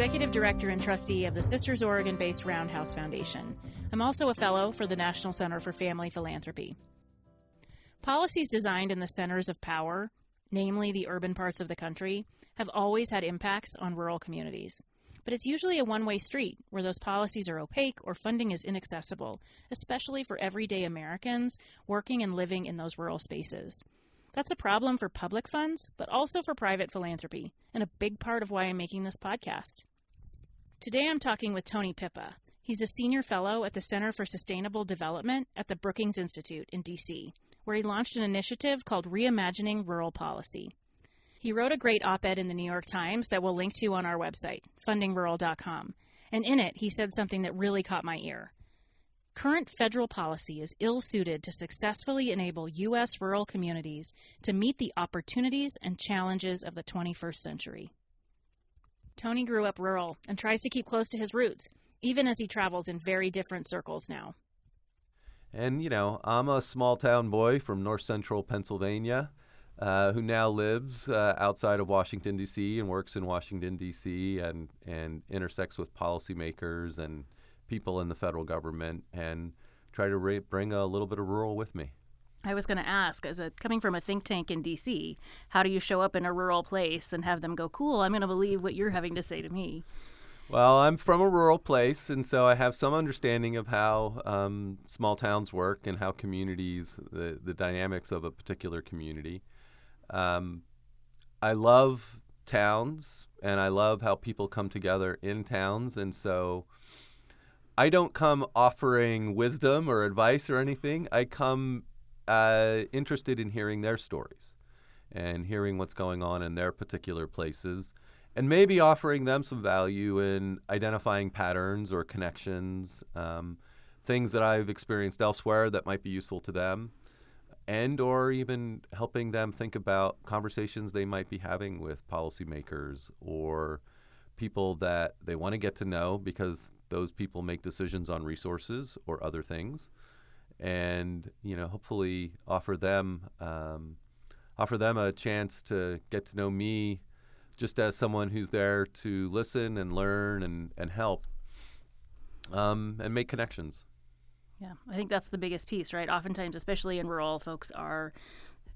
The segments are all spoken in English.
Executive Director and Trustee of the Sisters Oregon-based Roundhouse Foundation. I'm also a fellow for the National Center for Family Philanthropy. Policies designed in the centers of power, namely the urban parts of the country, have always had impacts on rural communities. But it's usually a one-way street where those policies are opaque or funding is inaccessible, especially for everyday Americans working and living in those rural spaces. That's a problem for public funds, but also for private philanthropy, and a big part of why I'm making this podcast. Today I'm talking with Tony Pipa. He's a senior fellow at the Center for Sustainable Development at the Brookings Institution in D.C., where he launched an initiative called Reimagining Rural Policy. He wrote a great op-ed in the New York Times that we'll link to on our website, fundingrural.com, and in it he said something that really caught my ear. Current federal policy is ill-suited to successfully enable U.S. rural communities to meet the opportunities and challenges of the 21st century. Tony grew up rural and tries to keep close to his roots, even as he travels in very different circles now. And, I'm a small-town boy from north-central Pennsylvania who now lives outside of Washington, D.C. and works in Washington, D.C. and intersects with policymakers and people in the federal government and try to bring a little bit of rural with me. I was going to ask, coming from a think tank in D.C., how do you show up in a rural place and have them go, cool, I'm going to believe what you're having to say to me? Well, I'm from a rural place, and so I have some understanding of how small towns work and how communities, the dynamics of a particular community. I love towns, and I love how people come together in towns, and so I don't come offering wisdom or advice or anything. I come interested in hearing their stories and hearing what's going on in their particular places and maybe offering them some value in identifying patterns or connections, things that I've experienced elsewhere that might be useful to them, and or even helping them think about conversations they might be having with policymakers or people that they want to get to know because those people make decisions on resources or other things, and hopefully offer them a chance to get to know me just as someone who's there to listen and learn and help and make connections. Yeah, I think that's the biggest piece, right? Oftentimes, especially in rural, folks are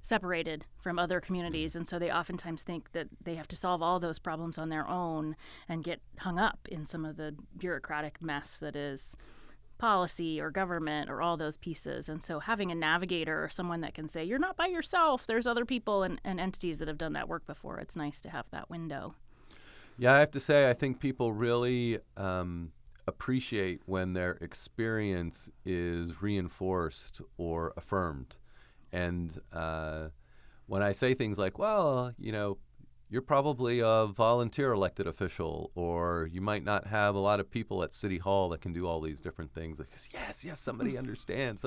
separated from other communities, and so they oftentimes think that they have to solve all those problems on their own and get hung up in some of the bureaucratic mess that is policy or government or all those pieces. And so having a navigator or someone that can say, you're not by yourself, there's other people and entities that have done that work before, it's nice to have that window. Yeah, I have to say, I think people really appreciate when their experience is reinforced or affirmed. And when I say things like, well, you're probably a volunteer elected official, or you might not have a lot of people at City Hall that can do all these different things. Like, yes, somebody understands.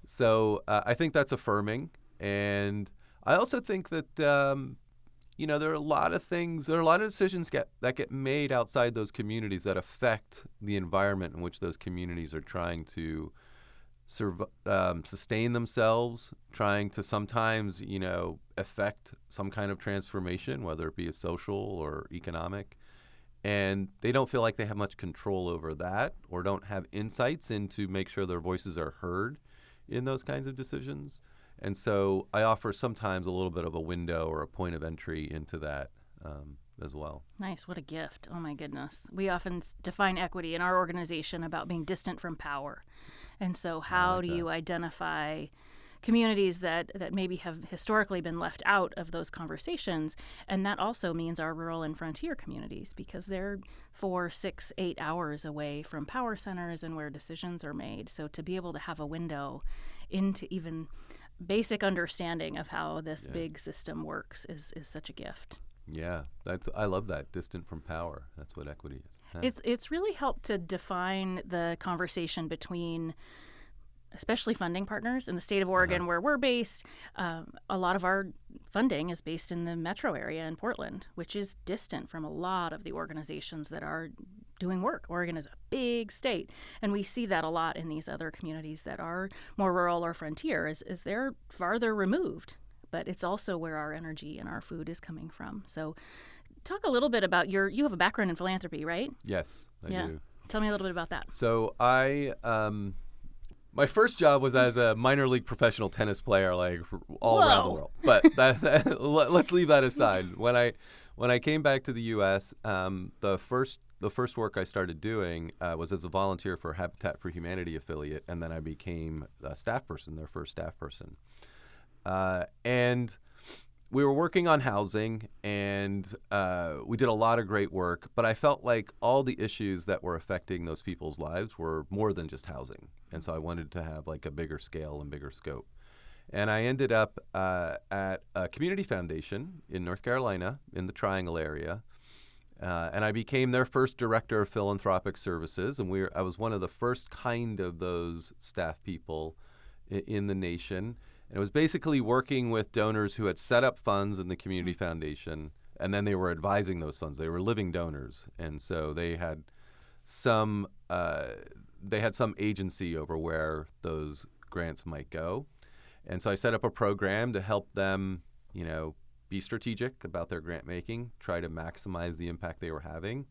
So I think that's affirming. And I also think that, there are a lot of decisions that get made outside those communities that affect the environment in which those communities are trying to sustain themselves, trying to sometimes, affect some kind of transformation, whether it be a social or economic. And they don't feel like they have much control over that or don't have insights into make sure their voices are heard in those kinds of decisions. And so I offer sometimes a little bit of a window or a point of entry into that as well. Nice. What a gift. Oh, my goodness. We often define equity in our organization about being distant from power. And so how do you identify communities that maybe have historically been left out of those conversations? And that also means our rural and frontier communities, because they're 4, 6, 8 hours away from power centers and where decisions are made. So to be able to have a window into even basic understanding of how this big system works is such a gift. Yeah, I love that, distant from power. That's what equity is. It's really helped to define the conversation between especially funding partners in the state of Oregon, where we're based. A lot of our funding is based in the metro area in Portland, which is distant from a lot of the organizations that are doing work. Oregon is a big state, and we see that a lot in these other communities that are more rural or frontier, is they're farther removed. But it's also where our energy and our food is coming from. So Talk a little bit about you have a background in philanthropy, right? Yes, I do. Tell me a little bit about that. So my first job was as a minor league professional tennis player, like all around the world. But let's leave that aside. When I came back to the U.S., the first work I started doing was as a volunteer for Habitat for Humanity affiliate, and then I became a staff person, their first staff person. And we were working on housing, and we did a lot of great work, but I felt like all the issues that were affecting those people's lives were more than just housing. And so I wanted to have like a bigger scale and bigger scope. And I ended up at a community foundation in North Carolina in the Triangle area. And I became their first director of philanthropic services. And I was one of the first kind of those staff people in the nation. And it was basically working with donors who had set up funds in the community foundation, and then they were advising those funds. They were living donors, and so they had some agency over where those grants might go. And so I set up a program to help them, be strategic about their grant making, try to maximize the impact they were having.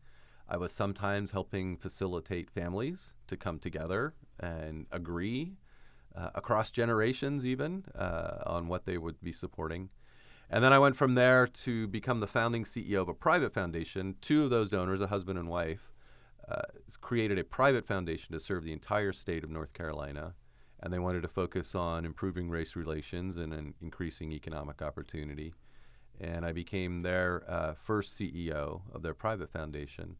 I was sometimes helping facilitate families to come together and agree across generations even on what they would be supporting. And then I went from there to become the founding CEO of a private foundation. Two of those donors, a husband and wife, created a private foundation to serve the entire state of North Carolina. And they wanted to focus on improving race relations and increasing economic opportunity. And I became their first CEO of their private foundation.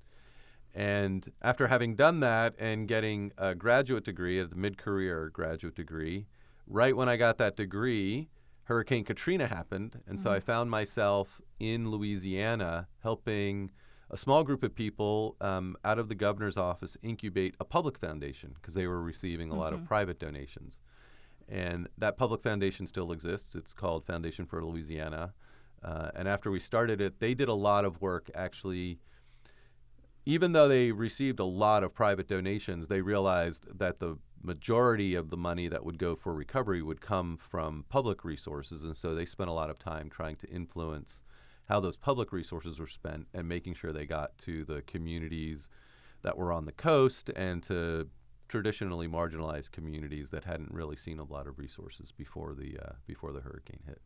And after having done that and getting a graduate degree, a mid-career graduate degree, right when I got that degree, Hurricane Katrina happened. And so I found myself in Louisiana helping a small group of people out of the governor's office incubate a public foundation because they were receiving a lot of private donations. And that public foundation still exists. It's called Foundation for Louisiana. And after we started it, they did a lot of work actually. Even though they received a lot of private donations, they realized that the majority of the money that would go for recovery would come from public resources. And so they spent a lot of time trying to influence how those public resources were spent and making sure they got to the communities that were on the coast and to traditionally marginalized communities that hadn't really seen a lot of resources before the hurricane hit.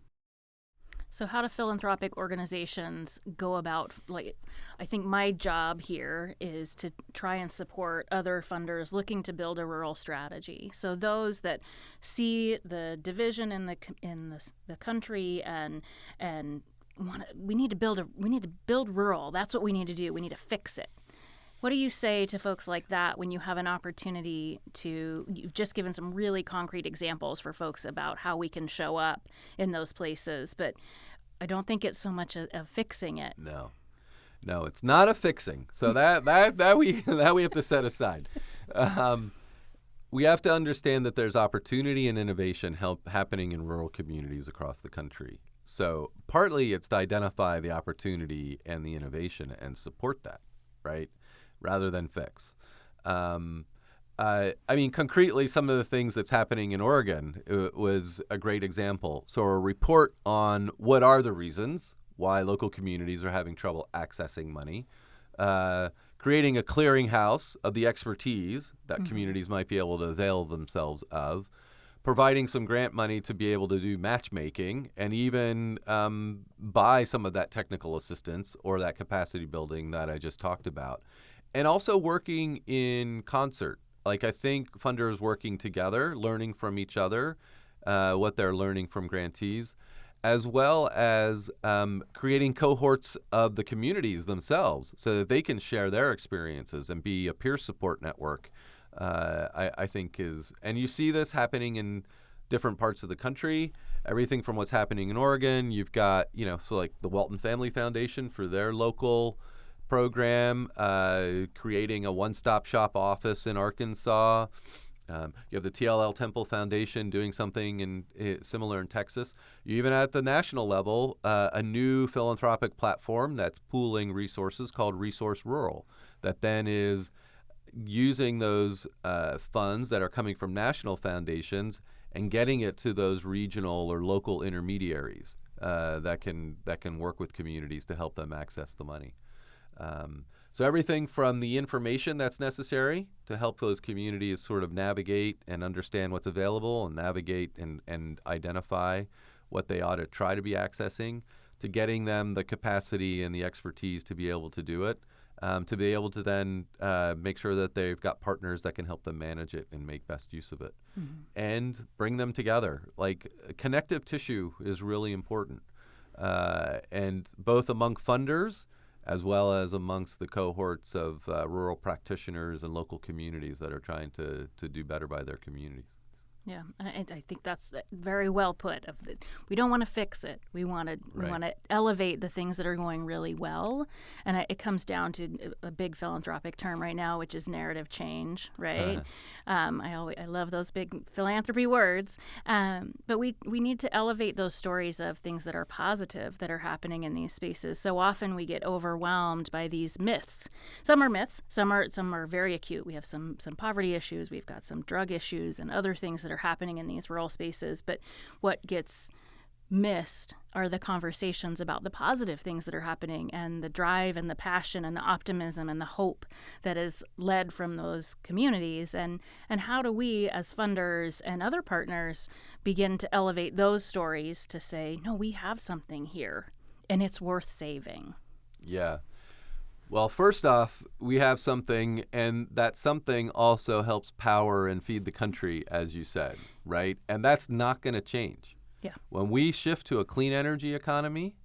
So how do philanthropic organizations go about, I think my job here is to try and support other funders looking to build a rural strategy. So those that see the division in the country and we need to build rural. That's what we need to do. We need to fix it. What do you say to folks like that when you have an opportunity you've just given some really concrete examples for folks about how we can show up in those places, but I don't think it's so much of fixing it. No, it's not a fixing. So that we have to set aside. We have to understand that there's opportunity and innovation happening in rural communities across the country. So partly it's to identify the opportunity and the innovation and support that, right? Rather than fix. Concretely, some of the things that's happening in Oregon was a great example. So a report on what are the reasons why local communities are having trouble accessing money, creating a clearinghouse of the expertise that communities might be able to avail themselves of, providing some grant money to be able to do matchmaking and even buy some of that technical assistance or that capacity building that I just talked about. And also working in concert. I think funders working together, learning from each other, what they're learning from grantees, as well as creating cohorts of the communities themselves so that they can share their experiences and be a peer support network, I think is, and you see this happening in different parts of the country, everything from what's happening in Oregon. You've got, the Walton Family Foundation for their local program, creating a one-stop shop office in Arkansas. You have the TLL Temple Foundation doing something similar in Texas. You even at the national level, a new philanthropic platform that's pooling resources called Resource Rural that then is using those funds that are coming from national foundations and getting it to those regional or local intermediaries that can work with communities to help them access the money. So everything from the information that's necessary to help those communities sort of navigate and understand what's available and navigate and identify what they ought to try to be accessing, to getting them the capacity and the expertise to be able to do it, to be able to then make sure that they've got partners that can help them manage it and make best use of it, and bring them together. Like, connective tissue is really important, and both among funders as well as amongst the cohorts of rural practitioners and local communities that are trying to do better by their communities. Yeah, and I think that's very well put. We don't want to fix it. We want to elevate the things that are going really well, and it comes down to a big philanthropic term right now, which is narrative change. Right? I love those big philanthropy words, but we need to elevate those stories of things that are positive that are happening in these spaces. So often we get overwhelmed by these myths. Some are myths. Some are very acute. We have some poverty issues. We've got some drug issues and other things that are happening in these rural spaces, but what gets missed are the conversations about the positive things that are happening and the drive and the passion and the optimism and the hope that is led from those communities, and how do we as funders and other partners begin to elevate those stories to say, no, we have something here and it's worth saving. Yeah. Well, first off, we have something, and that something also helps power and feed the country, as you said, right? And that's not going to change. Yeah. When we shift to a clean energy economy,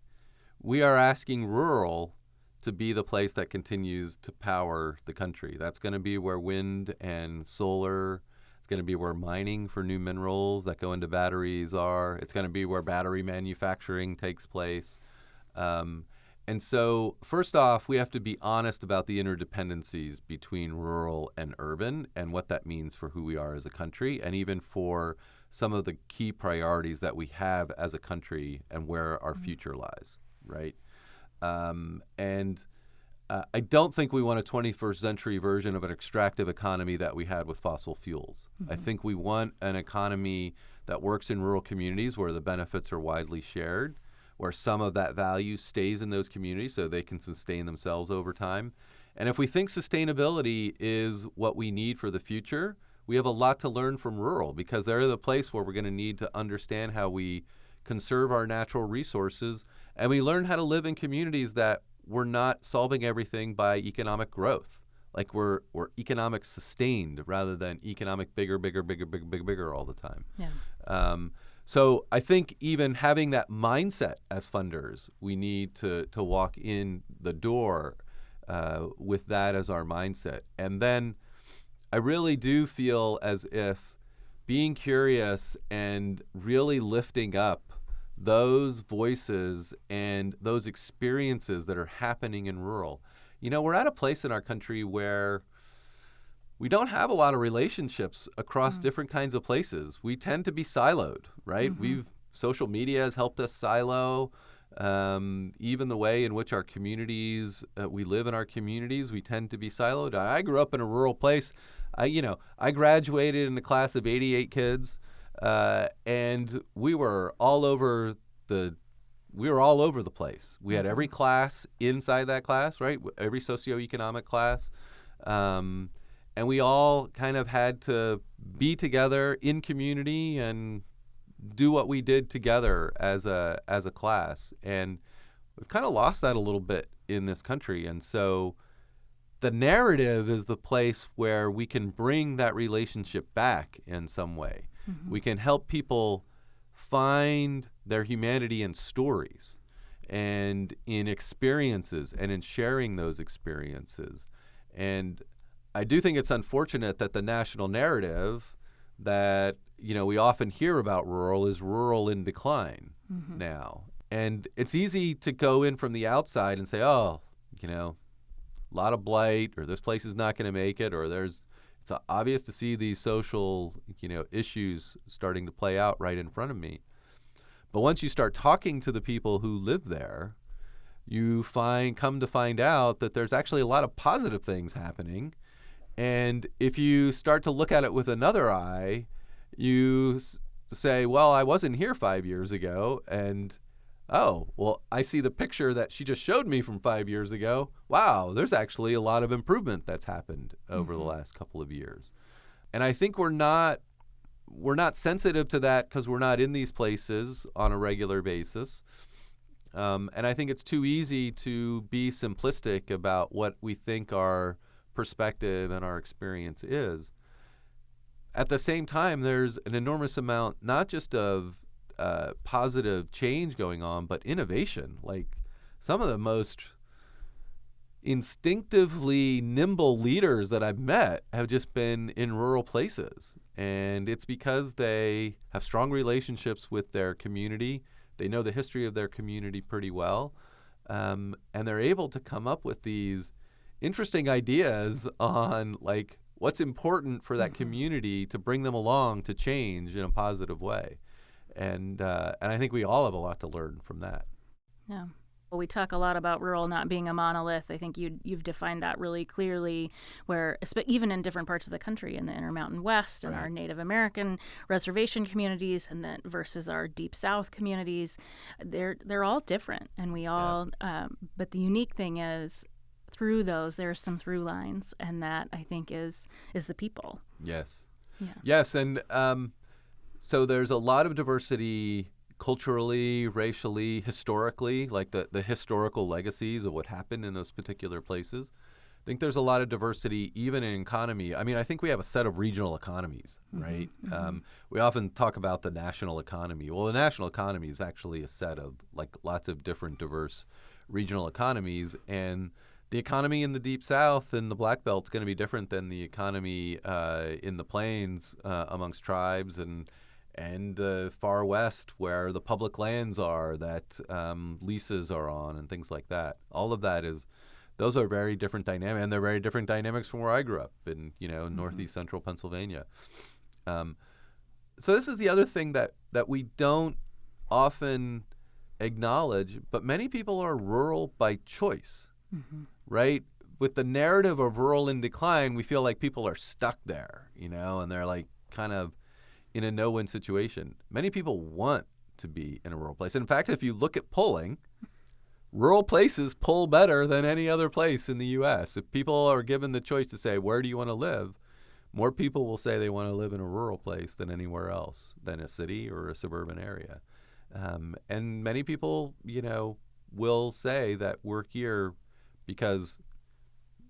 we are asking rural to be the place that continues to power the country. That's going to be where wind and solar, it's going to be where mining for new minerals that go into batteries are. It's going to be where battery manufacturing takes place. And so, first off, we have to be honest about the interdependencies between rural and urban and what that means for who we are as a country, and even for some of the key priorities that we have as a country and where our future lies, right? I don't think we want a 21st century version of an extractive economy that we had with fossil fuels. I think we want an economy that works in rural communities where the benefits are widely shared, where some of that value stays in those communities so they can sustain themselves over time. And if we think sustainability is what we need for the future, we have a lot to learn from rural, because they're the place where we're going to need to understand how we conserve our natural resources, and we learn how to live in communities that we're not solving everything by economic growth. Like we're economic sustained rather than economic bigger all the time. Yeah. So I think even having that mindset as funders, we need to walk in the door with that as our mindset. And then I really do feel as if being curious and really lifting up those voices and those experiences that are happening in rural. We're at a place in our country where we don't have a lot of relationships across different kinds of places. We tend to be siloed, right? Social media has helped us silo. Even the way in which our communities, we live in our communities, we tend to be siloed. I grew up in a rural place. I graduated in a class of 88 kids, and we were all over the place. We had every class inside that class, right? Every socioeconomic class. And we all kind of had to be together in community and do what we did together as a class. And we've kind of lost that a little bit in this country. And so the narrative is the place where we can bring that relationship back in some way. We can help people find their humanity in stories and in experiences and in sharing those experiences. And I do think it's unfortunate that the national narrative that we often hear about rural is rural in decline now. And it's easy to go in from the outside and say, oh, a lot of blight, or this place is not going to make it, or it's obvious to see these social issues starting to play out right in front of me. But once you start talking to the people who live there, you come to find out that there's actually a lot of positive things happening. And if you start to look at it with another eye, you say, well, I wasn't here 5 years ago, and oh, well, I see the picture that she just showed me from 5 years ago. Wow, there's actually a lot of improvement that's happened over the last couple of years. And I think we're not sensitive to that because we're not in these places on a regular basis. And I think it's too easy to be simplistic about what we think our perspective and our experience is. At the same time, there's an enormous amount, not just of positive change going on, but innovation. Like some of the most instinctively nimble leaders that I've met have just been in rural places. And it's because they have strong relationships with their community. They know the history of their community pretty well. And they're able to come up with these interesting ideas on like what's important for that community to bring them along to change in a positive way. And I think we all have a lot to learn from that. Yeah. Well, we talk a lot about rural not being a monolith. I think you've defined that really clearly, where even in different parts of the country, in the Intermountain West and our Native American reservation communities, and then versus our Deep South communities, they're all different, and we all. But the unique thing is, through those, there are some through lines, and that I think is the people. Yes. Yeah. Yes, and so there's a lot of diversity. Culturally, racially, historically, like the historical legacies of what happened in those particular places. I think there's a lot of diversity even in economy. I mean, I think we have a set of regional economies, right? We often talk about the national economy. Well, the national economy is actually a set of like lots of different diverse regional economies, and the economy in the Deep South and the Black Belt is going to be different than the economy in the plains amongst tribes and the far west where the public lands are that leases are on and things like that. All of that those are very different dynamics, and they're very different dynamics from where I grew up in, northeast central Pennsylvania. So this is the other thing that we don't often acknowledge, but many people are rural by choice, right? With the narrative of rural in decline, we feel like people are stuck there, and they're like kind of in a no-win situation. Many people want to be in a rural place. In fact, if you look at polling, rural places poll better than any other place in the U.S. If people are given the choice to say, where do you want to live, more people will say they want to live in a rural place than anywhere else, than a city or a suburban area. And many people, will say that we're here because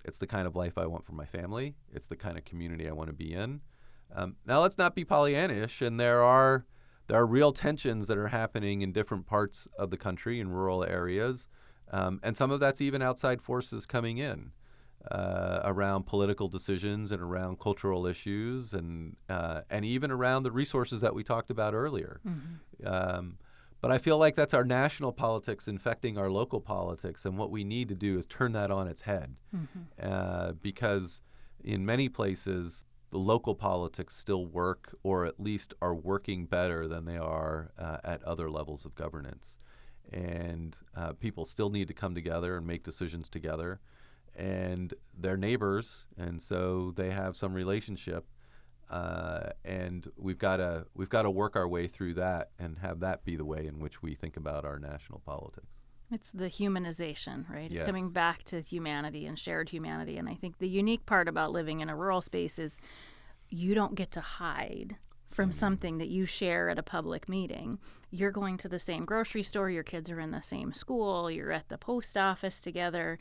it's the kind of life I want for my family. It's the kind of community I want to be in. Now, let's not be Pollyannish, and there are real tensions that are happening in different parts of the country in rural areas, and some of that's even outside forces coming in around political decisions and around cultural issues and even around the resources that we talked about earlier. But I feel like that's our national politics infecting our local politics, and what we need to do is turn that on its head because in many places, the local politics still work, or at least are working better than they are at other levels of governance. And people still need to come together and make decisions together. And they're neighbors, and so they have some relationship. And we've got to work our way through that and have that be the way in which we think about our national politics. It's the humanization, right? It's Yes. coming back to humanity and shared humanity. And I think the unique part about living in a rural space is you don't get to hide from something that you share at a public meeting. You're going to the same grocery store, your kids are in the same school, you're at the post office together.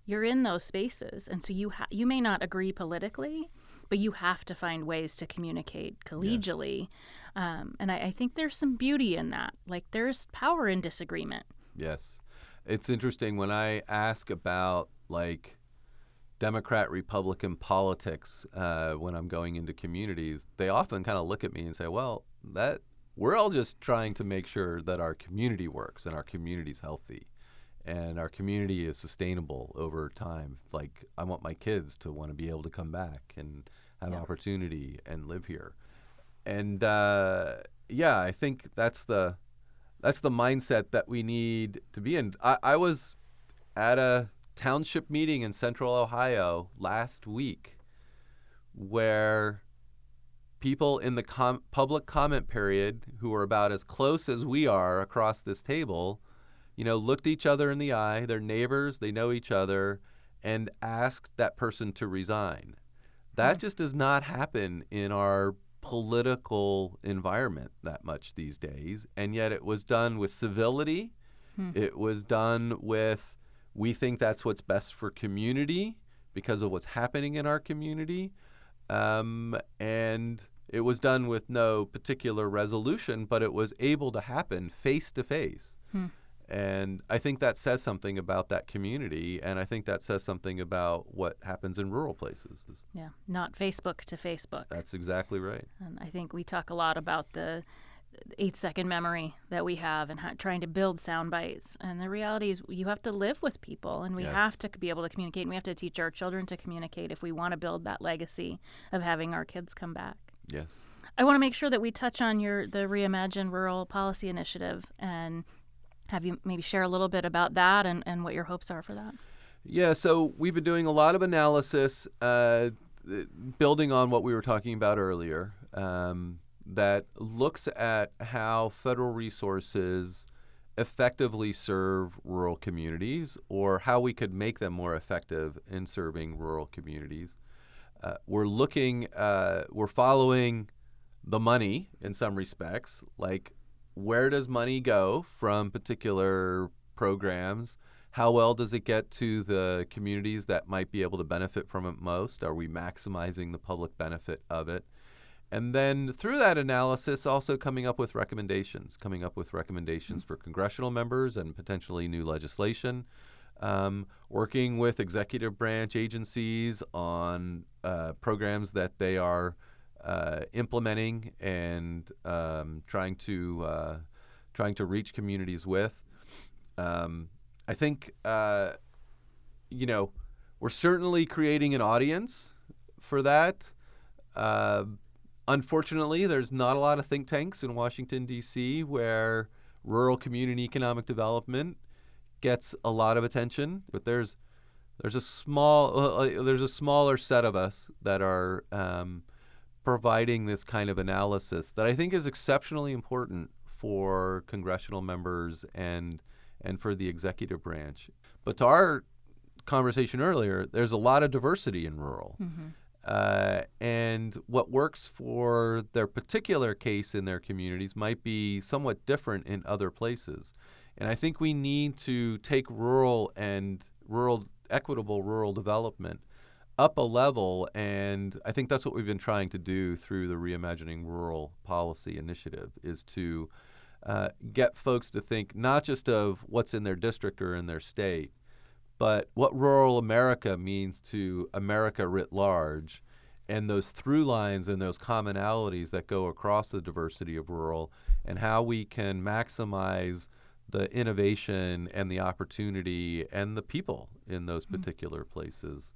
You're in those spaces. And so you may not agree politically, but you have to find ways to communicate collegially. Yes. And I think there's some beauty in that. Like there's power in disagreement. Yes. It's interesting when I ask about like Democrat Republican politics when I'm going into communities, they often kind of look at me and say, well, that we're all just trying to make sure that our community works and our community's healthy and our community is sustainable over time. Like I want my kids to want to be able to come back and have opportunity and live here. And I think that's the mindset that we need to be in. I was at a township meeting in Central Ohio last week where people in the public comment period who are about as close as we are across this table looked each other in the eye, they're neighbors, they know each other, and asked that person to resign. That just does not happen in our political environment that much these days, and yet it was done with civility. It was done with, we think that's what's best for community because of what's happening in our community, and it was done with no particular resolution, but it was able to happen face to face. And I think that says something about that community, and I think that says something about what happens in rural places. Yeah, not Facebook to Facebook. That's exactly right. And I think we talk a lot about the 8-second memory that we have and trying to build sound bites. And the reality is you have to live with people, and we have to be able to communicate, and we have to teach our children to communicate if we want to build that legacy of having our kids come back. Yes. I want to make sure that we touch on the Reimagine Rural Policy Initiative and have you maybe share a little bit about that and what your hopes are for that. Yeah, so we've been doing a lot of analysis, building on what we were talking about earlier, that looks at how federal resources effectively serve rural communities, or how we could make them more effective in serving rural communities. We're following the money in some respects, like where does money go from particular programs? How well does it get to the communities that might be able to benefit from it most? Are we maximizing the public benefit of it? And then through that analysis, also coming up with recommendations for congressional members and potentially new legislation, working with executive branch agencies on programs that they are implementing and trying to reach communities with. I think we're certainly creating an audience for that. Unfortunately, there's not a lot of think tanks in Washington, D.C. where rural community economic development gets a lot of attention, but there's a smaller set of us that are providing this kind of analysis that I think is exceptionally important for congressional members and for the executive branch. But to our conversation earlier, there's a lot of diversity in rural. And what works for their particular case in their communities might be somewhat different in other places. And I think we need to take equitable rural development up a level, and I think that's what we've been trying to do through the Reimagining Rural Policy Initiative, is to get folks to think not just of what's in their district or in their state, but what rural America means to America writ large, and those through lines and those commonalities that go across the diversity of rural, and how we can maximize the innovation and the opportunity and the people in those particular places,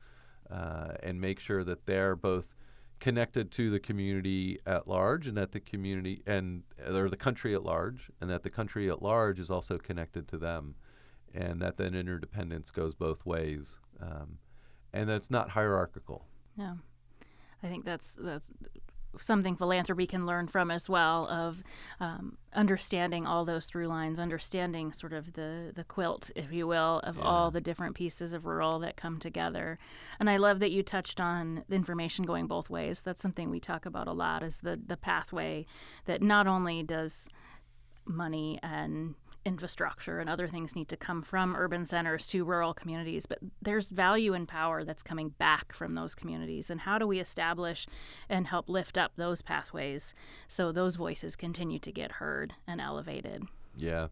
and make sure that they're both connected to the community at large, and that the community or the country at large, and that the country at large is also connected to them, and that then interdependence goes both ways, and that's not hierarchical. Yeah, I think that's something philanthropy can learn from as well, of understanding all those through lines, understanding sort of the quilt, if you will, of all the different pieces of rural that come together. And I love that you touched on the information going both ways. That's something we talk about a lot, is the pathway that not only does money and infrastructure and other things need to come from urban centers to rural communities, but there's value and power that's coming back from those communities. And how do we establish and help lift up those pathways so those voices continue to get heard and elevated? Yeah.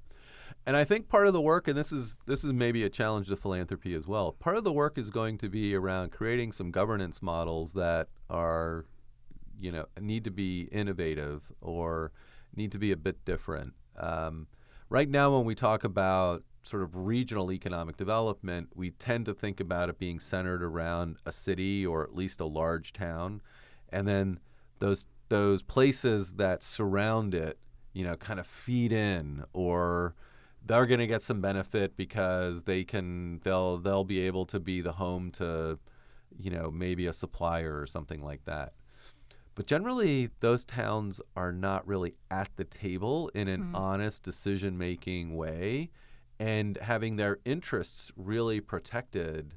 And I think part of the work, and this is maybe a challenge to philanthropy as well, part of the work is going to be around creating some governance models that are, need to be innovative or need to be a bit different. Right now, when we talk about sort of regional economic development, we tend to think about it being centered around a city or at least a large town, and then those places that surround it, kind of feed in, or they're going to get some benefit because they'll be able to be the home to, maybe a supplier or something like that. But generally, those towns are not really at the table in an honest decision-making way, and having their interests really protected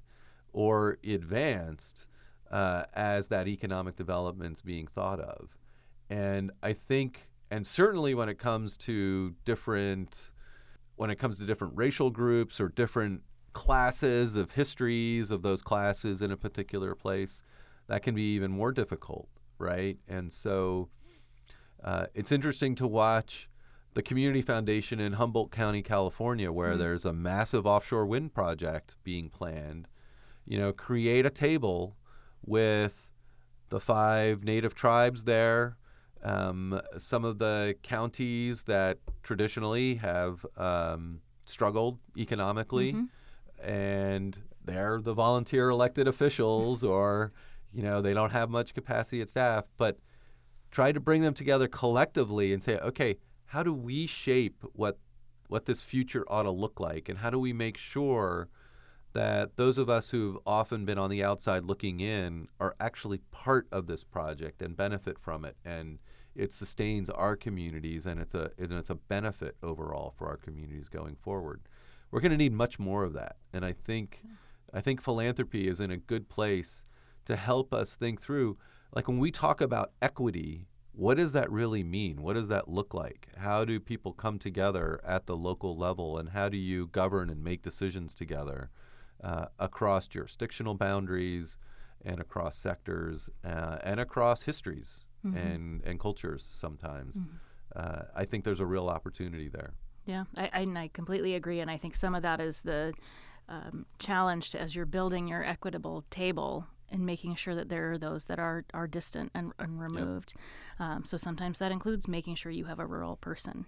or advanced as that economic development's being thought of. And I think, and certainly when it comes to different racial groups or different classes of histories of those classes in a particular place, that can be even more difficult, right? And so it's interesting to watch the Community Foundation in Humboldt County, California, where there's a massive offshore wind project being planned, create a table with the 5 native tribes there, some of the counties that traditionally have struggled economically, and they're the volunteer elected officials, or they don't have much capacity at staff, but try to bring them together collectively and say, okay, how do we shape what this future ought to look like, and how do we make sure that those of us who've often been on the outside looking in are actually part of this project and benefit from it, and it sustains our communities, and it's a benefit overall for our communities going forward. We're going to need much more of that, and I think philanthropy is in a good place to help us think through, like when we talk about equity, what does that really mean? What does that look like? How do people come together at the local level, and how do you govern and make decisions together across jurisdictional boundaries and across sectors and across histories and cultures sometimes? I think there's a real opportunity there. Yeah, I completely agree, and I think some of that is the challenge as you're building your equitable table and making sure that there are those that are distant and removed. So sometimes that includes making sure you have a rural person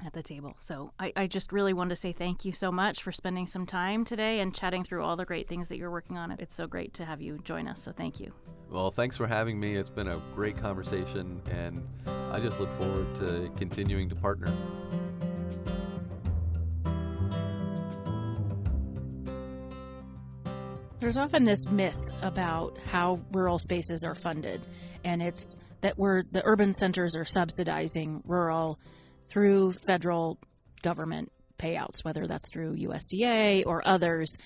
at the table. So I just really wanted to say thank you so much for spending some time today and chatting through all the great things that you're working on. It's so great to have you join us, so thank you. Well, thanks for having me. It's been a great conversation, and I just look forward to continuing to partner. There's often this myth about how rural spaces are funded, and it's that the urban centers are subsidizing rural through federal government payouts, whether that's through USDA or others.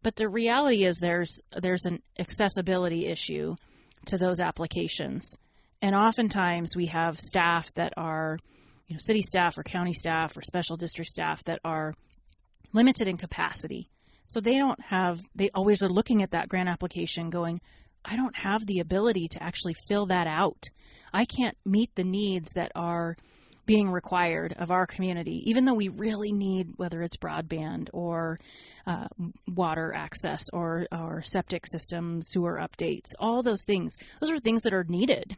But the reality is there's an accessibility issue to those applications. And oftentimes we have staff that are, city staff or county staff or special district staff that are limited in capacity. So they always are looking at that grant application going, I don't have the ability to actually fill that out. I can't meet the needs that are being required of our community, even though we really need, whether it's broadband or water access or septic system, sewer updates, all those things. Those are things that are needed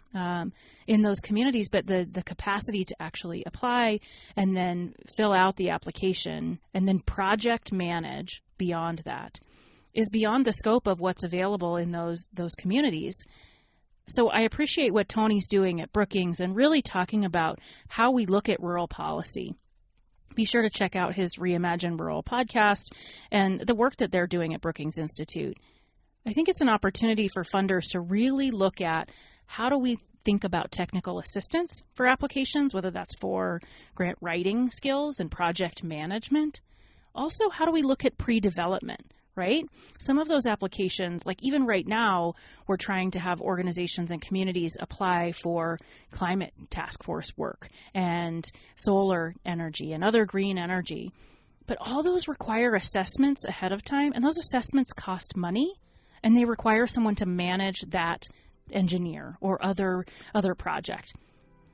in those communities, but the capacity to actually apply and then fill out the application and then project manage beyond that is beyond the scope of what's available in those communities. So I appreciate what Tony's doing at Brookings and really talking about how we look at rural policy. Be sure to check out his Reimagine Rural podcast and the work that they're doing at Brookings Institute. I think it's an opportunity for funders to really look at how do we think about technical assistance for applications, whether that's for grant writing skills and project management. Also, how do we look at pre-development? Right? Some of those applications, like even right now, we're trying to have organizations and communities apply for climate task force work and solar energy and other green energy. But all those require assessments ahead of time, and those assessments cost money, and they require someone to manage that engineer or other project.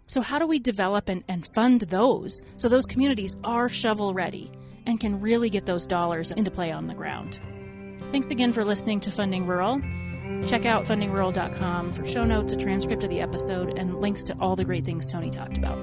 So how do we develop and fund those so those communities are shovel ready and can really get those dollars into play on the ground? Thanks again for listening to Funding Rural. Check out fundingrural.com for show notes, a transcript of the episode, and links to all the great things Tony talked about.